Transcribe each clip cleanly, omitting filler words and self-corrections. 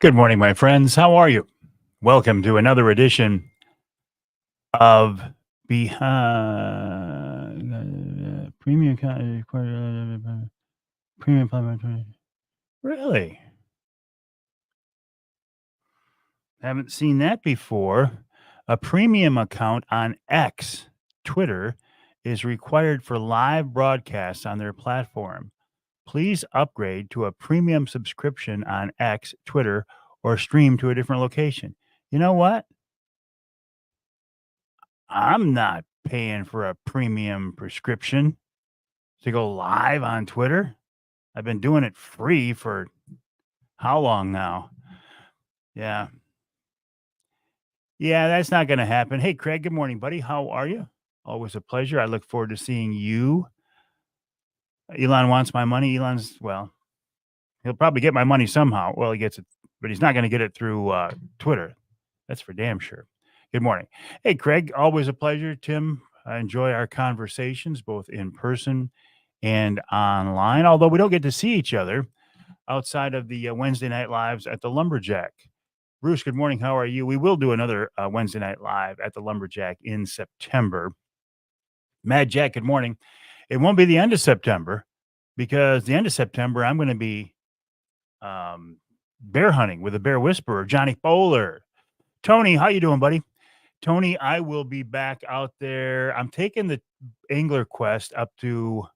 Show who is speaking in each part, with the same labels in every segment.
Speaker 1: Good morning, my friends. How are you? Welcome to another edition of Behind Premium Premium Platform. Really? Haven't seen that before. A premium account on X, Twitter, is required for live broadcasts on their platform. Please upgrade to a premium subscription on X, Twitter, or stream to a different location. You know what? I'm not paying for a premium prescription to go live on Twitter. I've been doing it free for how long now? Yeah. Yeah, that's not going to happen. Hey, Craig, good morning, buddy. How are you? Always a pleasure. I look forward to seeing you. Elon wants my money. Well, he'll probably get my money somehow. Well, he gets it, but he's not going to get it through Twitter. That's for damn sure. Good morning. Hey, Craig, always a pleasure. Tim, I enjoy our conversations both in person and online, although we don't get to see each other outside of the Wednesday night lives at the Lumberjack. Bruce, good morning. How are you? We will do another Wednesday night live at the Lumberjack in September. Mad Jack, good morning. It won't be the end of September because the end of September, I'm going to be bear hunting with a bear whisperer, Johnny Bowler. Tony, how you doing, buddy? Tony, I will be back out there. I'm taking the Angler Quest up to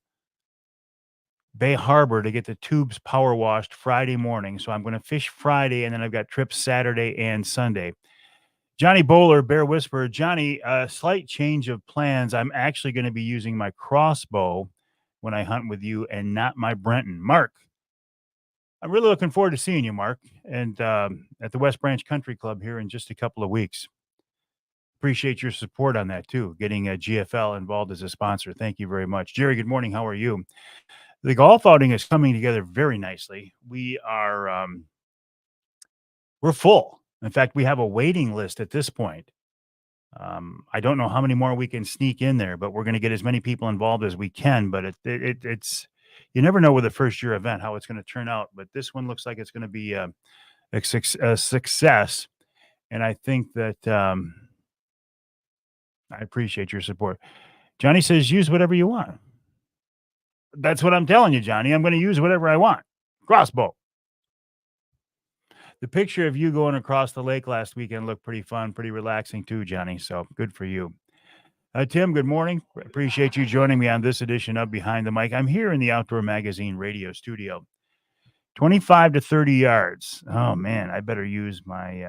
Speaker 1: Bay Harbor to get the tubes power washed Friday morning. So I'm going to fish Friday, and then I've got trips Saturday and Sunday. Johnny Bowler, Bear Whisperer. Johnny, a slight change of plans. I'm actually going to be using my crossbow when I hunt with you and not my Brenton. Mark, I'm really looking forward to seeing you, Mark, and at the West Branch Country Club here in just a couple of weeks. Appreciate your support on that too, getting a GFL involved as a sponsor. Thank you very much. Jerry, good morning. How are you? The golf outing is coming together very nicely. We're full. In fact, we have a waiting list at this point. I don't know how many more we can sneak in there, but we're going to get as many people involved as we can. But it's you never know with a first year event how it's going to turn out. But this one looks like it's going to be a success, and I think that I appreciate your support. Johnny says use whatever you want. That's what I'm telling you, Johnny. I'm going to use whatever I want. Crossbow. The picture of you going across the lake last weekend looked pretty fun, pretty relaxing too, Johnny. So good for you. Tim, good morning. Appreciate you joining me on this edition of Behind the Mic. I'm here in the Outdoor Magazine radio studio. 25 to 30 yards. Oh man, I better use my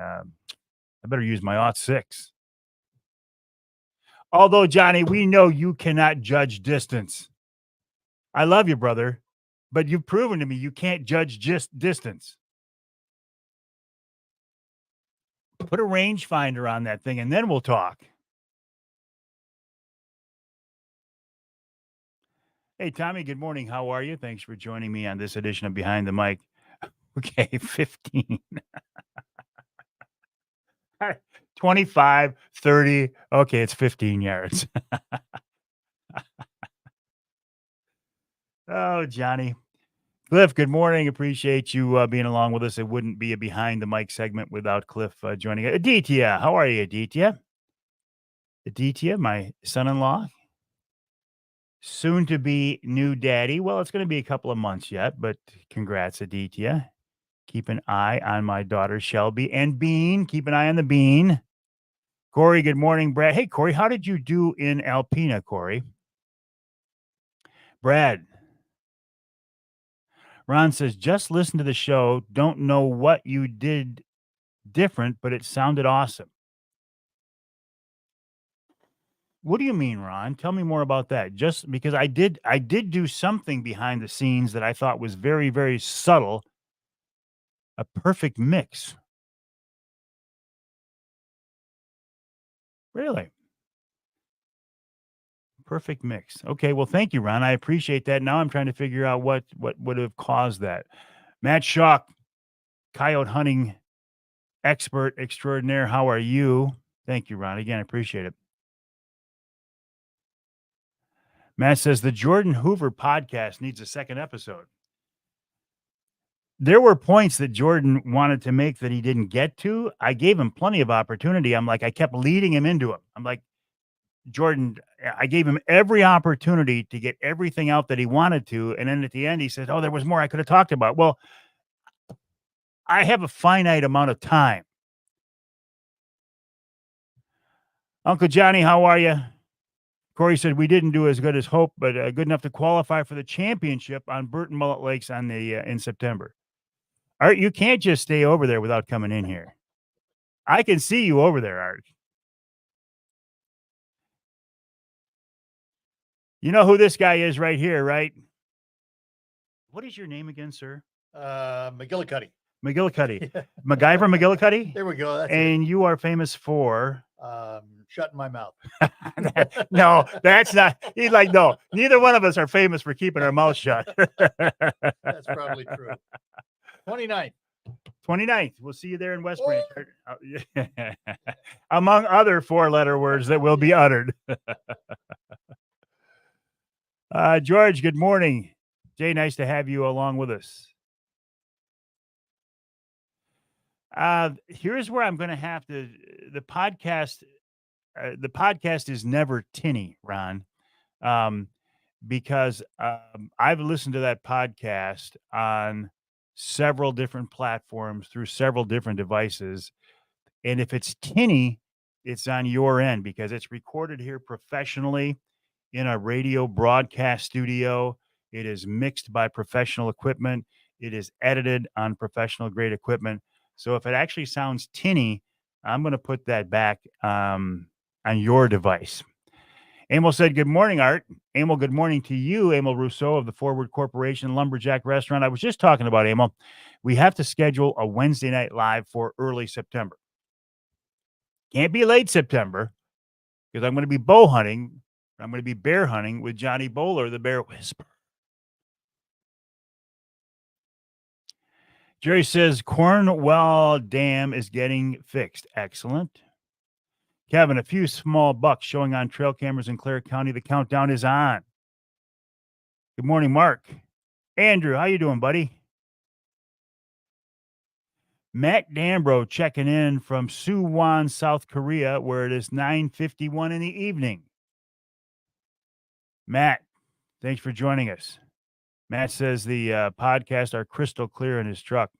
Speaker 1: /06. Although, Johnny, we know you cannot judge distance. I love you, brother, but you've proven to me you can't judge just distance. Put a rangefinder on that thing, and then we'll talk. Hey, Tommy, good morning. How are you? Thanks for joining me on this edition of Behind the Mic. Okay, 15. 25, 30. Okay, it's 15 yards. Oh, Johnny. Cliff, good morning. Appreciate you being along with us. It wouldn't be a Behind the Mic segment without Cliff joining us. Aditya, how are you, Aditya? Aditya, my son-in-law, soon to be new daddy. Well, it's going to be a couple of months yet, but congrats, Aditya. Keep an eye on my daughter, Shelby, and Bean. Keep an eye on the Bean. Corey, good morning, Brad. Hey, Corey, how did you do in Alpena, Corey? Brad. Ron says, just listen to the show. Don't know what you did different, but it sounded awesome. What do you mean, Ron? Tell me more about that. Just because I did do something behind the scenes that I thought was very, very subtle. A perfect mix. Really? Perfect mix. Okay, well, thank you, Ron. I appreciate that. Now I'm trying to figure out what would have caused that. Matt Schock, coyote hunting expert extraordinaire. How are you? Thank you, Ron. Again, I appreciate it. Matt says the Jordan Hoover podcast needs a second episode. there were points that Jordan wanted to make that he didn't get to. I gave him plenty of opportunity. I'm like, I kept leading him into him. I'm like, Jordan, I gave him every opportunity to get everything out that he wanted to. And then at the end, he said, "Oh, there was more I could have talked about." Well, I have a finite amount of time. Uncle Johnny, how are you? Corey said we didn't do as good as hoped, but good enough to qualify for the championship on Burton Mullet Lakes on the in September. Art, you can't just stay over there without coming in here. I can see you over there, Art. You know who this guy is right here, right? What is your name again, sir?
Speaker 2: McGillicuddy.
Speaker 1: McGillicuddy. MacGyver McGillicuddy?
Speaker 2: There we go. That's
Speaker 1: And you are famous for
Speaker 2: shutting my mouth.
Speaker 1: no, that's not. He's like, no, neither one of us are famous for keeping our mouth shut.
Speaker 2: That's probably true. 29th.
Speaker 1: 29th. We'll see you there in West Branch. Among other four-letter words that will be uttered. George, good morning. Jay, nice to have you along with us. Here's where I'm going to have to. The podcast is never tinny, Ron, because I've listened to that podcast on several different platforms through several different devices. And if it's tinny, it's on your end because it's recorded here professionally in a radio broadcast studio. It is mixed by professional equipment. It is edited on professional grade equipment. So if it actually sounds tinny, I'm going to put that back on your device. Emil said, good morning, Art. Emil, good morning to you. Emil Rousseau of the Forward Corporation Lumberjack Restaurant. I was just talking about Emil. We have to schedule a Wednesday night live for early September. Can't be late September because I'm going to be bow hunting. I'm going to be bear hunting with Johnny Bowler, the Bear Whisperer. Jerry says Cornwell Dam is getting fixed. Excellent. Kevin, a few small bucks showing on trail cameras in Clare County. The countdown is on. Good morning, Mark. Andrew, how you doing, buddy? Matt Dambro checking in from Suwon, South Korea, where it is 9:51 in the evening. Matt, thanks for joining us. Matt says the podcasts are crystal clear in his truck.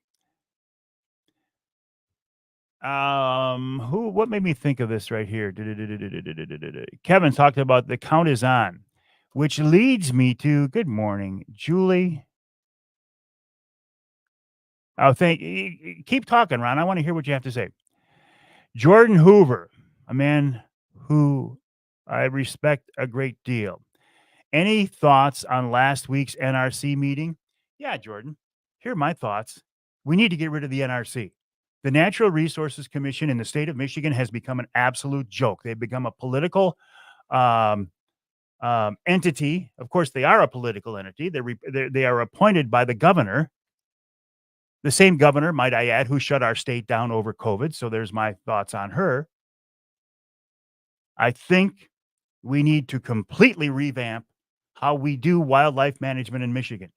Speaker 1: What made me think of this right here? Kevin talked about the count is on, which leads me to good morning, Julie. Oh, keep talking, Ron. I want to hear what you have to say. Jordan Hoover, a man who I respect a great deal. Any thoughts on last week's NRC meeting? Yeah, Jordan, here are my thoughts. We need to get rid of the NRC. The Natural Resources Commission in the state of Michigan has become an absolute joke. They've become a political entity. Of course, they are a political entity. They are appointed by the governor. The same governor, might I add, who shut our state down over COVID. So there's my thoughts on her. I think we need to completely revamp how we do wildlife management in Michigan,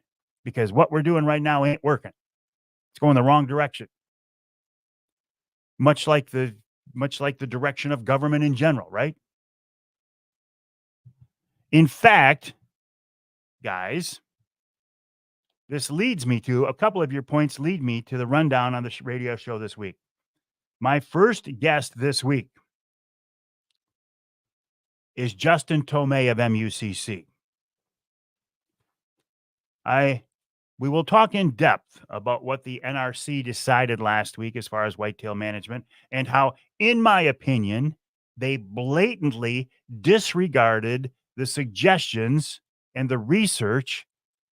Speaker 1: because what we're doing right now ain't working. It's going the wrong direction. Much like the direction of government in general, right? In fact, guys, this leads me to a couple of your points lead me to the rundown on the radio show this week. My first guest this week is Justin Tomei of MUCC. We will talk in depth about what the NRC decided last week as far as whitetail management and how, in my opinion, they blatantly disregarded the suggestions and the research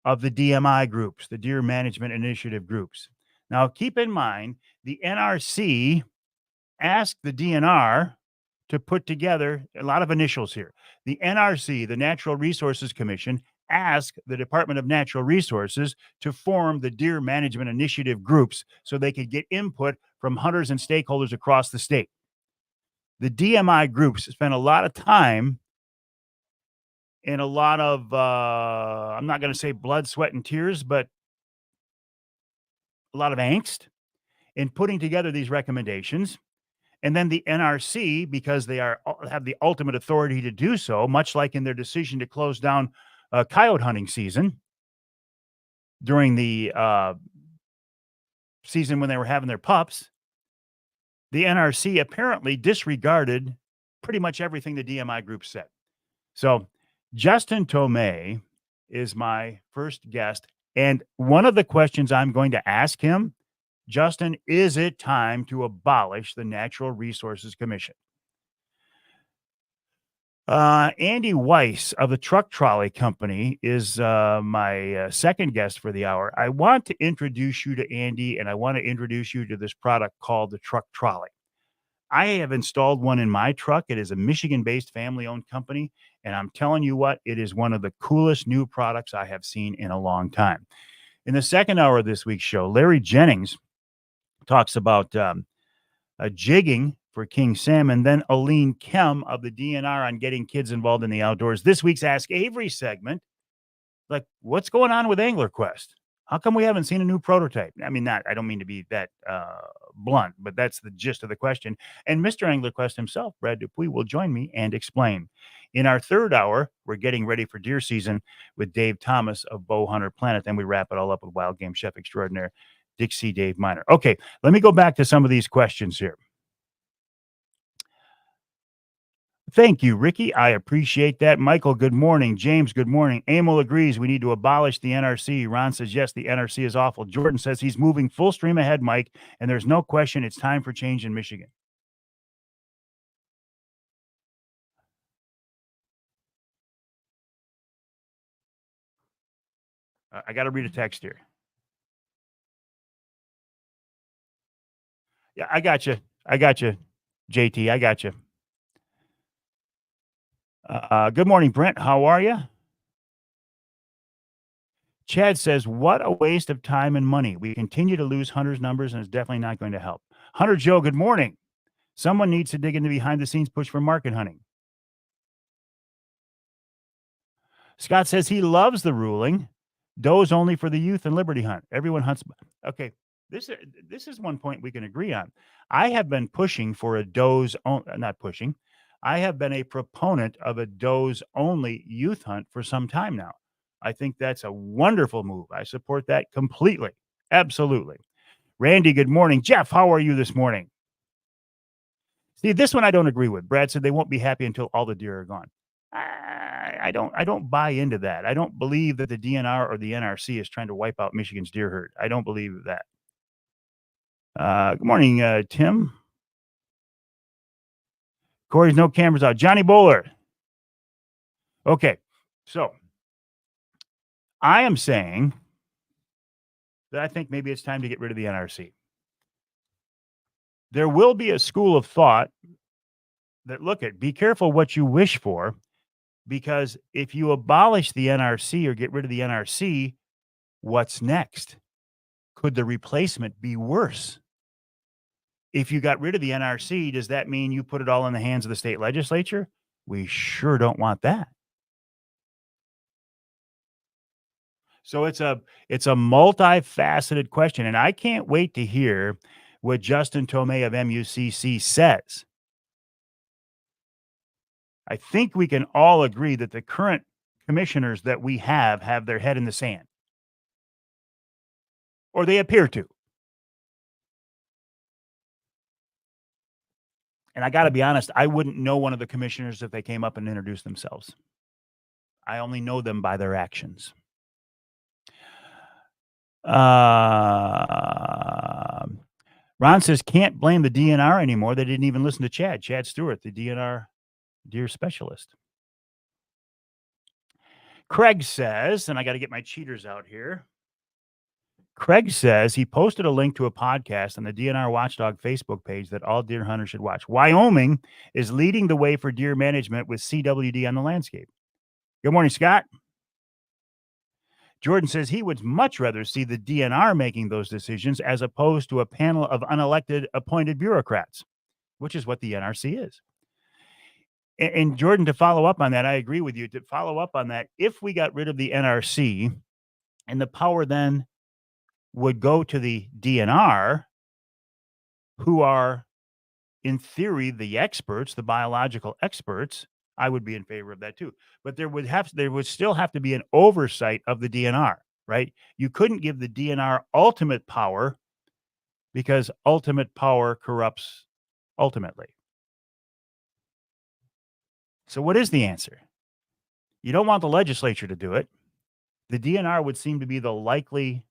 Speaker 1: of the DMI groups, the Deer Management Initiative groups. Now, keep in mind, the NRC asked the DNR to put together a lot of initials here. The NRC, the Natural Resources Commission, asked the Department of Natural Resources to form the Deer Management Initiative groups so they could get input from hunters and stakeholders across the state. The DMI groups spent a lot of time and a lot of, I'm not going to say blood, sweat, and tears, but a lot of angst in putting together these recommendations. And then the NRC, because they have the ultimate authority to do so, much like in their decision to close down coyote hunting season during the season when they were having their pups, the NRC apparently disregarded pretty much everything the DMI group said. So Justin Tomei is my first guest. And one of the questions I'm going to ask him, Justin, is it time to abolish the Natural Resources Commission? Andy Weiss of the Truck Trolley Company is my second guest for the hour. I want to introduce you to Andy, and I want to introduce you to this product called the Truck Trolley. I have installed one in my truck. It is a Michigan-based family-owned company, and I'm telling you what, it is one of the coolest new products I have seen in a long time. In the second hour of this week's show, Larry Jennings talks about jigging for king salmon. Then Aline Kem of the DNR on getting kids involved in the outdoors. This week's Ask Avery segment, like, what's going on with AnglerQuest? How come we haven't seen a new prototype? I mean, I don't mean to be that blunt, but that's the gist of the question. And Mr. AnglerQuest himself, Brad Dupuis, will join me and explain. In our third hour, we're getting ready for deer season with Dave Thomas of Bowhunter Planet. Then we wrap it all up with wild game chef extraordinaire Dixie Dave Miner. Okay, let me go back to some of these questions here. Thank you, Ricky. I appreciate that. Michael, good morning. James, good morning. Emil agrees we need to abolish the NRC. Ron says, yes, the NRC is awful. Jordan says he's moving full stream ahead, Mike, and there's no question it's time for change in Michigan. I got to read a text here. Yeah, I got you. JT, I got you. Good morning, Brent. How are you? Chad says, what a waste of time and money. We continue to lose Hunter's numbers, and it's definitely not going to help. Hunter Joe, good morning. Someone needs to dig into behind-the-scenes push for market hunting. Scott says he loves the ruling. Does only for the youth and Liberty hunt. Everyone hunts. Okay, this is one point we can agree on. I have been pushing for a does, not pushing. I have been a proponent of a does only youth hunt for some time now. I think that's a wonderful move. I support that completely. Absolutely. Randy, good morning. Jeff, how are you this morning? See, this one I don't agree with. Brad said they won't be happy until all the deer are gone. I don't buy into that. I don't believe that the DNR or the NRC is trying to wipe out Michigan's deer herd. I don't believe that. Good morning, Tim. Corey's no cameras out. Johnny Bowler. Okay, so I am saying that I think maybe it's time to get rid of the NRC. There will be a school of thought that be careful what you wish for, because if you abolish the NRC or get rid of the NRC, what's next? Could the replacement be worse? If you got rid of the NRC, does that mean you put it all in the hands of the state legislature? We sure don't want that. So it's a multifaceted question, and I can't wait to hear what Justin Tomei of MUCC says. I think we can all agree that the current commissioners that we have their head in the sand, or they appear to. And I got to be honest, I wouldn't know one of the commissioners if they came up and introduced themselves. I only know them by their actions. Ron says, can't blame the DNR anymore. They didn't even listen to Chad Stewart, the DNR deer specialist. Craig says, and I got to get my cheaters out here. Craig says he posted a link to a podcast on the DNR Watchdog Facebook page that all deer hunters should watch. Wyoming is leading the way for deer management with CWD on the landscape. Good morning, Scott. Jordan says he would much rather see the DNR making those decisions as opposed to a panel of unelected appointed bureaucrats, which is what the NRC is. And Jordan, to follow up on that, I agree with you. To follow up on that, if we got rid of the NRC and the power then would go to the DNR, who are, in theory, the experts, the biological experts, I would be in favor of that too. But there would still have to be an oversight of the DNR, right? You couldn't give the DNR ultimate power because ultimate power corrupts ultimately. So what is the answer? You don't want the legislature to do it. The DNR would seem to be the likely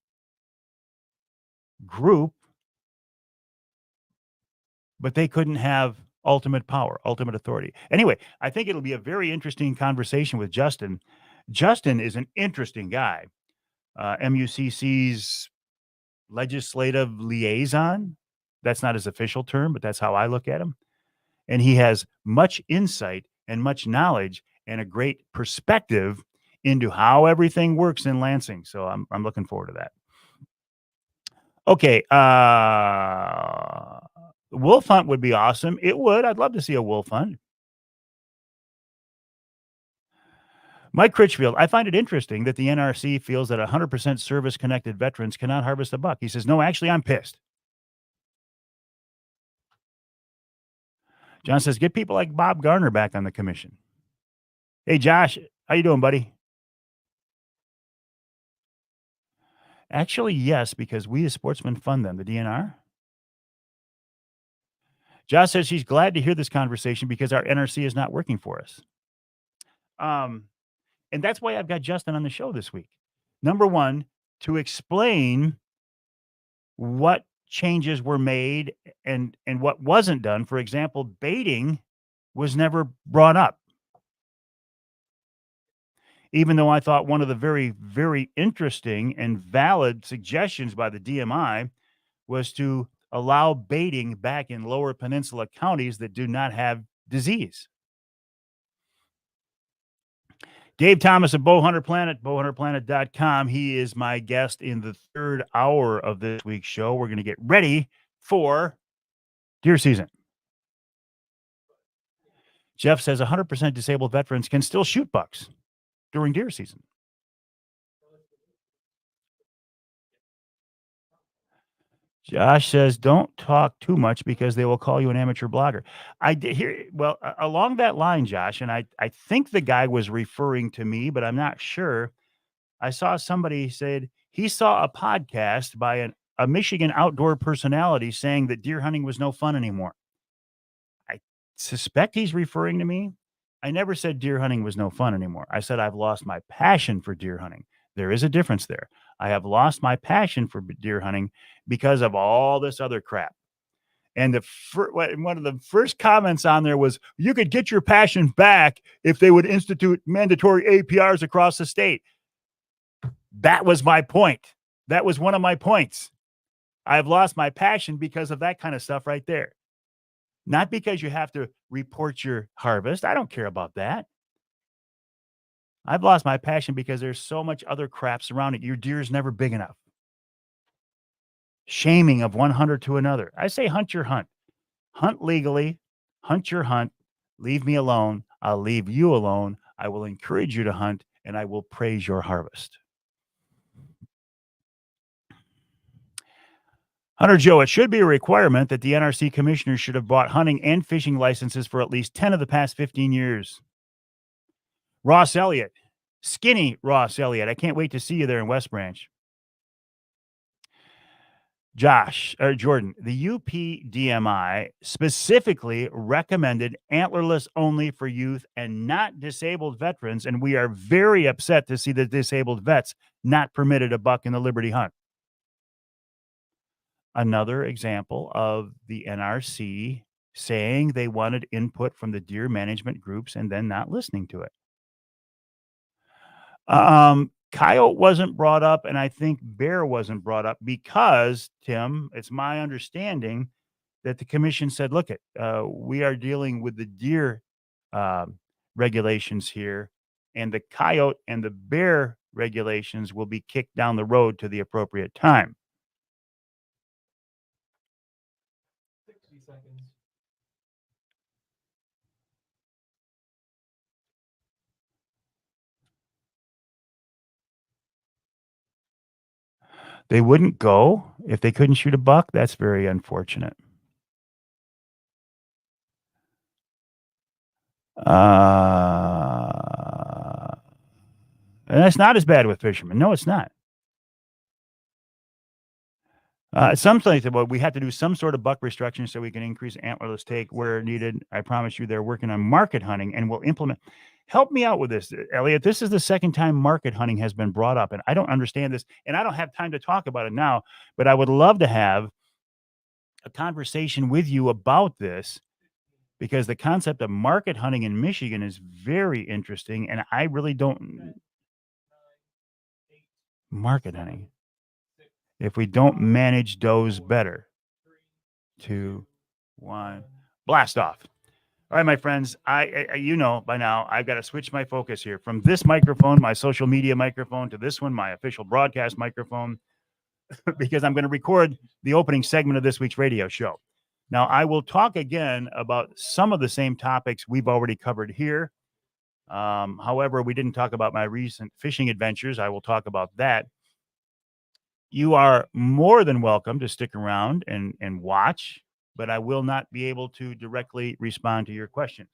Speaker 1: group, but they couldn't have ultimate power, ultimate authority. Anyway, I think it'll be a very interesting conversation with Justin. Justin is an interesting guy. MUCC's legislative liaison. That's not his official term, but that's how I look at him. And he has much insight and much knowledge and a great perspective into how everything works in Lansing. So I'm looking forward to that. Okay, wolf hunt would be awesome. It would. I'd love to see a wolf hunt. Mike Critchfield, I find it interesting that the NRC feels that 100% service-connected veterans cannot harvest a buck. He says, no, actually, I'm pissed. John says, get people like Bob Garner back on the commission. Hey, Josh, how you doing, buddy? Actually, yes, because we as sportsmen fund them, the DNR. Josh says she's glad to hear this conversation because our NRC is not working for us. And that's why I've got Justin on the show this week. Number one, to explain what changes were made and what wasn't done. For example, baiting was never brought up. Even though I thought one of the very, very interesting and valid suggestions by the DMI was to allow baiting back in lower peninsula counties that do not have disease. Dave Thomas of Bowhunter Planet, bowhunterplanet.com. He is my guest in the third hour of this week's show. We're going to get ready for deer season. Jeff says 100% disabled veterans can still shoot bucks during deer season. Josh says, don't talk too much because they will call you an amateur blogger. I did hear, well, along that line, Josh, and I think the guy was referring to me, but I'm not sure. I saw somebody said he saw a podcast by a Michigan outdoor personality saying that deer hunting was no fun anymore. I suspect he's referring to me. I never said deer hunting was no fun anymore. I said I've lost my passion for deer hunting. There is a difference there. I have lost my passion for deer hunting because of all this other crap. And one of the first comments on there was, you could get your passion back if they would institute mandatory APRs across the state. That was my point. That was one of my points. I've lost my passion because of that kind of stuff right there. Not because you have to report your harvest. I don't care about that. I've lost my passion because there's so much other crap surrounding it. Your deer's never big enough. Shaming of one hunter to another. I say hunt your hunt. Hunt legally. Hunt your hunt. Leave me alone. I'll leave you alone. I will encourage you to hunt, and I will praise your harvest. Hunter Joe, it should be a requirement that the NRC commissioners should have bought hunting and fishing licenses for at least 10 of the past 15 years. Ross Elliott, skinny Ross Elliott. I can't wait to see you there in West Branch. Jordan, the UPDMI specifically recommended antlerless only for youth and not disabled veterans, and we are very upset to see the disabled vets not permitted a buck in the Liberty hunt. Another example of the NRC saying they wanted input from the deer management groups and then not listening to it. Coyote wasn't brought up, and I think bear wasn't brought up because, Tim, it's my understanding that the commission said, look, we are dealing with the deer regulations here, and the coyote and the bear regulations will be kicked down the road to the appropriate time.
Speaker 3: 60 seconds.
Speaker 1: They wouldn't go if they couldn't shoot a buck. That's very unfortunate. And that's not as bad with fishermen. No, it's not. Some say that, well, we have to do some sort of buck restriction so we can increase antlerless take where needed. I promise you they're working on market hunting and will implement. Help me out with this, Elliot. This is the second time market hunting has been brought up, and I don't understand this, and I don't have time to talk about it now, but I would love to have a conversation with you about this because the concept of market hunting in Michigan is very interesting, and I really don't market hunting. If we don't manage does better. 2, 1, blast off. All right, my friends, I you know by now I've got to switch my focus here from this microphone, my social media microphone, to this one, my official broadcast microphone, because I'm going to record the opening segment of this week's radio show. Now, I will talk again about some of the same topics we've already covered here. However, we didn't talk about my recent fishing adventures. I will talk about that. You are more than welcome to stick around and watch, but I will not be able to directly respond to your questions.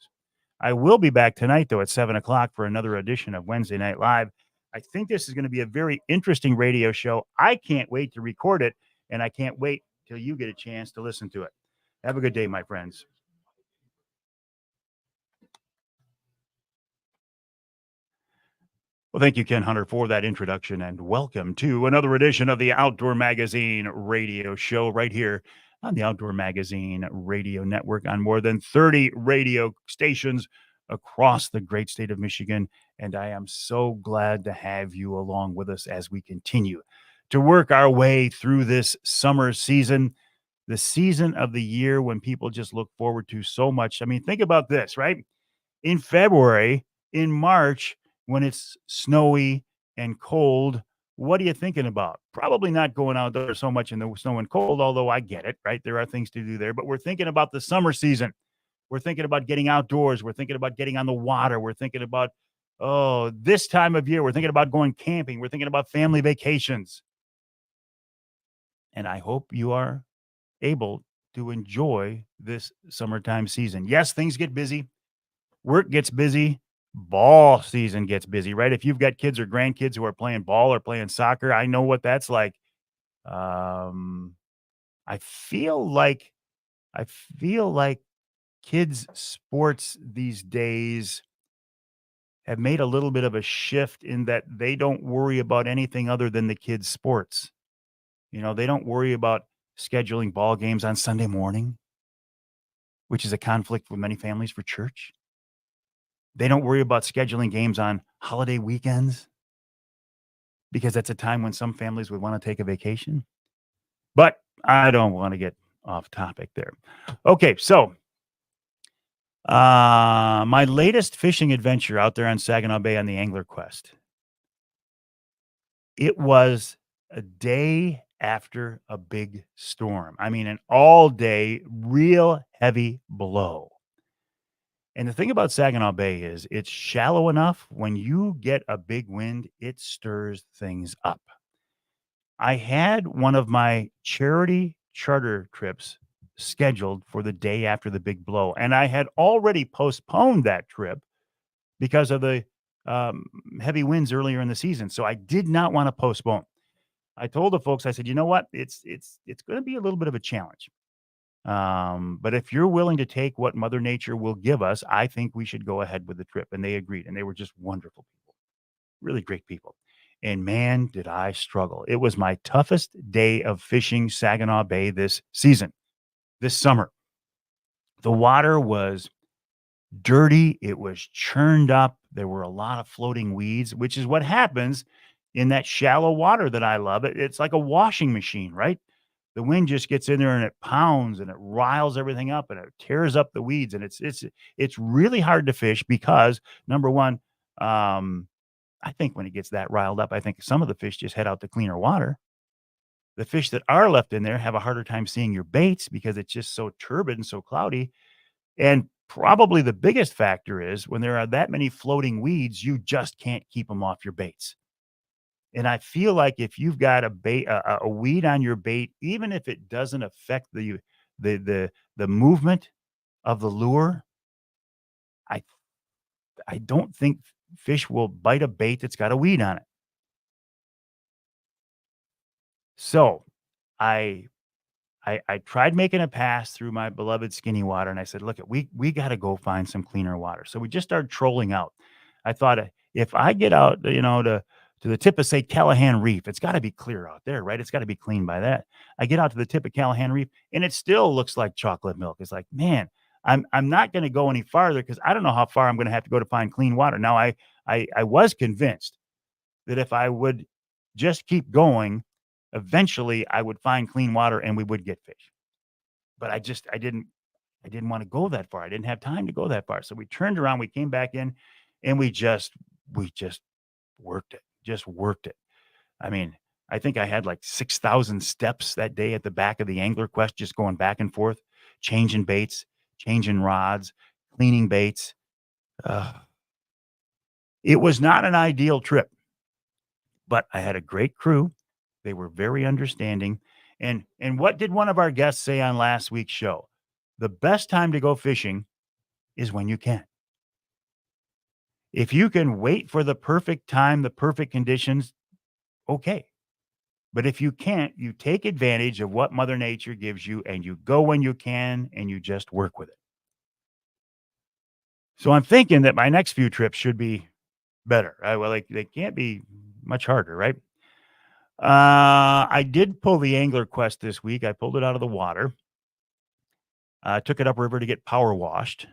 Speaker 1: I will be back tonight, though, at 7 o'clock for another edition of Wednesday Night Live. I think this is going to be a very interesting radio show. I can't wait to record it, and I can't wait till you get a chance to listen to it. Have a good day, my friends. Well, thank you, Ken Hunter, for that introduction, and welcome to another edition of the Outdoor Magazine radio show right here on the Outdoor Magazine radio network on more than 30 radio stations across the great state of Michigan. And I am so glad to have you along with us as we continue to work our way through this summer season, the season of the year when people just look forward to so much. I mean, think about this, right? In February, in March, when it's snowy and cold, what are you thinking about? Probably not going out there so much in the snow and cold, although I get it, right? There are things to do there, but we're thinking about the summer season. We're thinking about getting outdoors. We're thinking about getting on the water. We're thinking about, oh, this time of year, we're thinking about going camping. We're thinking about family vacations. And I hope you are able to enjoy this summertime season. Yes, things get busy. Work gets busy. Ball season gets busy, right? If you've got kids or grandkids who are playing ball or playing soccer, I know what that's like. I feel like kids sports these days have made a little bit of a shift in that they don't worry about anything other than the kids sports. You know, they don't worry about scheduling ball games on Sunday morning, which is a conflict with many families for church. They don't worry about scheduling games on holiday weekends because that's a time when some families would want to take a vacation. But I don't want to get off topic there. Okay, so my latest fishing adventure out there on Saginaw Bay on the Angler Quest. It was a day after a big storm. I mean, an all-day, real heavy blow. And the thing about Saginaw Bay is it's shallow enough when you get a big wind, it stirs things up. I had one of my charity charter trips scheduled for the day after the big blow, and I had already postponed that trip because of the heavy winds earlier in the season. So I did not want to postpone. I told the folks, I said, you know what? It's going to be a little bit of a challenge. But if you're willing to take what Mother Nature will give us, I think we should go ahead with the trip. And they agreed. And they were just wonderful people, really great people. And man, did I struggle. It was my toughest day of fishing Saginaw Bay this season, this summer. The water was dirty. It was churned up. There were a lot of floating weeds, which is what happens in that shallow water that I love. It's like a washing machine, right? The wind just gets in there and it pounds and it riles everything up and it tears up the weeds. And it's really hard to fish because, number one, I think when it gets that riled up, I think some of the fish just head out to cleaner water. The fish that are left in there have a harder time seeing your baits because it's just so turbid and so cloudy. And probably the biggest factor is when there are that many floating weeds, you just can't keep them off your baits. And I feel like if you've got a bait, a weed on your bait, even if it doesn't affect the movement of the lure, I I don't think fish will bite a bait that's got a weed on it. So I I tried making a pass through my beloved Skinny Water, and I said, "Look, we got to go find some cleaner water." So we just started trolling out. I thought, if I get out, to the tip of say Callahan Reef, it's got to be clear out there, right? It's got to be clean by that. I get out to the tip of Callahan Reef, and it still looks like chocolate milk. It's like, man, I'm not going to go any farther because I don't know how far I'm going to have to go to find clean water. Now I was convinced that if I would just keep going, eventually I would find clean water and we would get fish. But I didn't want to go that far. I didn't have time to go that far. So we turned around, we came back in, and we just worked it. Just worked it. I mean, I think I had like 6,000 steps that day at the back of the Angler Quest, just going back and forth, changing baits, changing rods, cleaning baits. It was not an ideal trip, but I had a great crew. They were very understanding. And what did one of our guests say on last week's show? The best time to go fishing is when you can. If you can wait for the perfect time, the perfect conditions, okay. But if you can't, you take advantage of what Mother Nature gives you and you go when you can and you just work with it. So I'm thinking that my next few trips should be better. Well, they can't be much harder, right? I did pull the Angler Quest this week. I pulled it out of the water. Took it upriver to get power washed.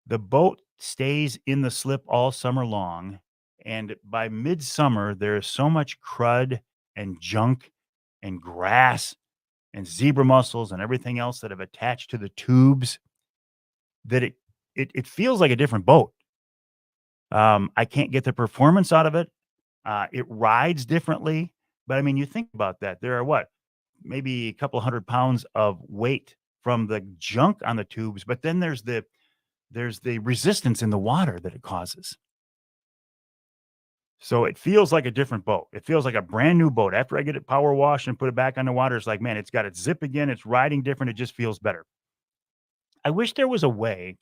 Speaker 1: The boat stays in the slip all summer long. And by midsummer, there is so much crud and junk and grass and zebra mussels and everything else that have attached to the tubes that it feels like a different boat. I can't get the performance out of it. It rides differently. But I mean, you think about that. There are maybe a couple 100 pounds of weight from the junk on the tubes, but then there's the resistance in the water that it causes. So it feels like a different boat. It feels like a brand new boat. After I get it power washed and put it back on the water, it's like, man, it's got its zip again. It's riding different. It just feels better. I wish there was a way,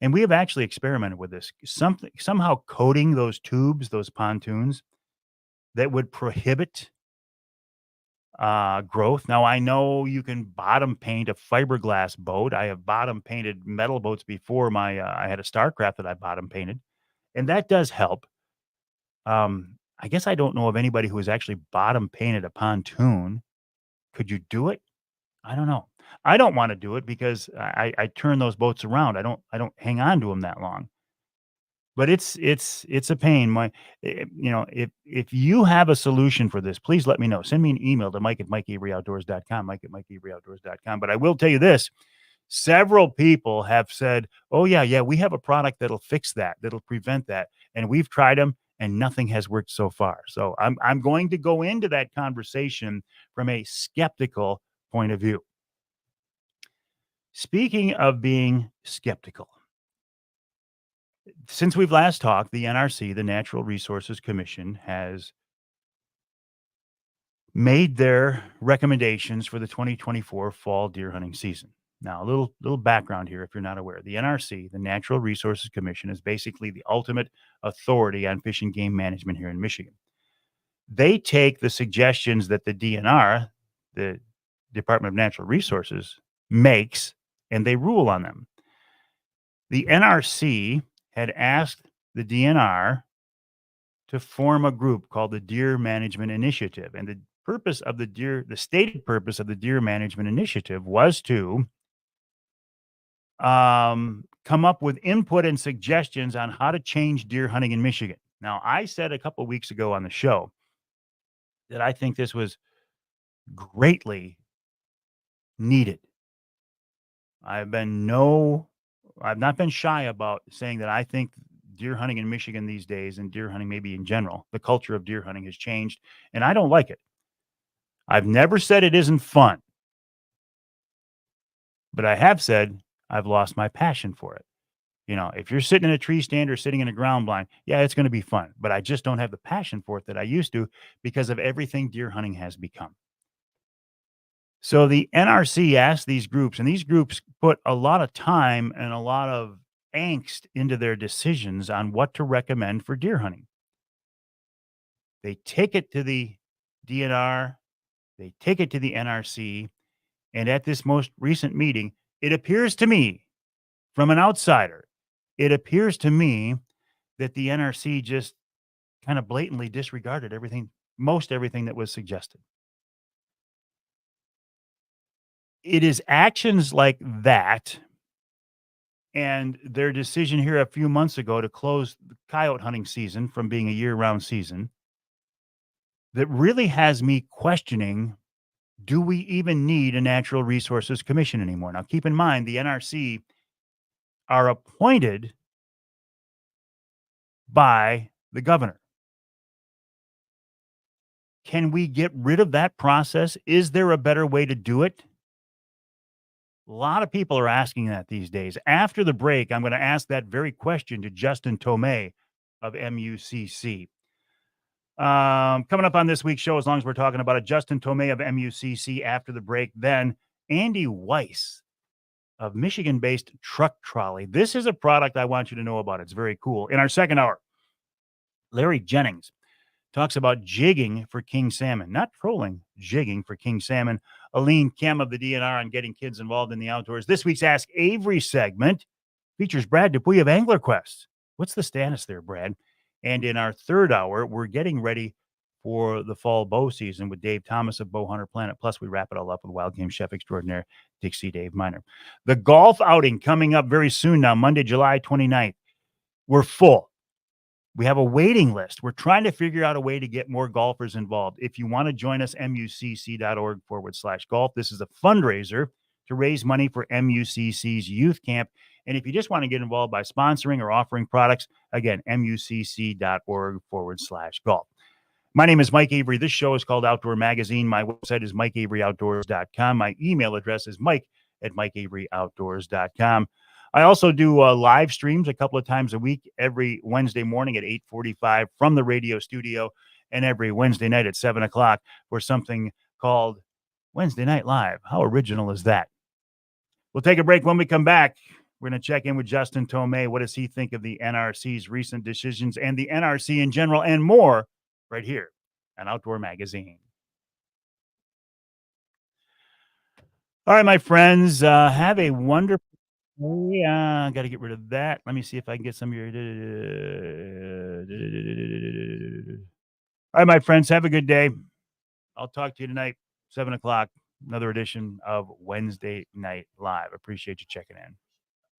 Speaker 1: and we have actually experimented with this, somehow coating those tubes, those pontoons, that would prohibit growth. Now, I know you can bottom paint a fiberglass boat. I have bottom painted metal boats before. I had a Starcraft that I bottom painted, and that does help. I guess I don't know of anybody who has actually bottom painted a pontoon. Could you do it? I don't know. I don't want to do it because I turn those boats around. I don't hang on to them that long. But it's a pain. If you have a solution for this, please let me know. Send me an email to Mike@MikeAveryOutdoors.com, Mike@MikeAveryOutdoors.com. But I will tell you this: several people have said, "Oh yeah, we have a product that'll fix that, that'll prevent that," and we've tried them, and nothing has worked so far. So I'm going to go into that conversation from a skeptical point of view. Speaking of being skeptical, since we've last talked, the NRC, the Natural Resources Commission, has made their recommendations for the 2024 fall deer hunting season. Now, a little background here if you're not aware. The NRC, the Natural Resources Commission, is basically the ultimate authority on fish and game management here in Michigan. They take the suggestions that the DNR, the Department of Natural Resources, makes, and they rule on them. The NRC had asked the DNR to form a group called the Deer Management Initiative. And the stated purpose of the Deer Management Initiative was to come up with input and suggestions on how to change deer hunting in Michigan. Now, I said a couple of weeks ago on the show that I think this was greatly needed. I've not been shy about saying that I think deer hunting in Michigan these days, and deer hunting maybe in general, the culture of deer hunting has changed, and I don't like it. I've never said it isn't fun, but I have said I've lost my passion for it. You know, if you're sitting in a tree stand or sitting in a ground blind, yeah, it's going to be fun, but I just don't have the passion for it that I used to because of everything deer hunting has become. So the NRC asked these groups, and these groups put a lot of time and a lot of angst into their decisions on what to recommend for deer hunting. They take it to the DNR, they take it to the NRC, and at this most recent meeting, it appears to me, from an outsider, it appears to me that the NRC just kind of blatantly disregarded most everything that was suggested. It is actions like that and their decision here a few months ago to close the coyote hunting season from being a year-round season that really has me questioning, do we even need a Natural Resources Commission anymore? Now, keep in mind, the NRC are appointed by the governor. Can we get rid of that process? Is there a better way to do it? A lot of people are asking that these days. After the break, I'm going to ask that very question to Justin Tomei of MUCC. Coming up on this week's show, as long as we're talking about it, Justin Tomei of MUCC after the break. Then Andy Weiss of Michigan-based Truck Trolley. This is a product I want you to know about. It's very cool. In our second hour, Larry Jennings talks about jigging for king salmon, not trolling, jigging for king salmon. Aline Kem of the DNR on getting kids involved in the outdoors. This week's Ask Avery segment features Brad Dupuy of Angler Quest. What's the status there, Brad? And in our third hour, we're getting ready for the fall bow season with Dave Thomas of Bowhunter Planet. Plus, we wrap it all up with Wild Game Chef Extraordinaire Dixie Dave Miner. The golf outing coming up very soon now, Monday, July 29th. We're full. We have a waiting list. We're trying to figure out a way to get more golfers involved. If you want to join us, mucc.org/golf. This is a fundraiser to raise money for MUCC's youth camp. And if you just want to get involved by sponsoring or offering products, again, mucc.org/golf. My name is Mike Avery. This show is called Outdoor Magazine. My website is mikeaveryoutdoors.com. My email address is mike@mikeaveryoutdoors.com. I also do live streams a couple of times a week, every Wednesday morning at 8:45 from the radio studio, and every Wednesday night at 7 o'clock for something called Wednesday Night Live. How original is that? We'll take a break. When we come back, we're going to check in with Justin Tomei. What does he think of the NRC's recent decisions and the NRC in general and more right here on Outdoor Magazine? All right, my friends, have a wonderful I got to get rid of that. Let me see if I can get some of your. All right, my friends, have a good day. I'll talk to you tonight, 7 o'clock, another edition of Wednesday Night Live. Appreciate you checking in.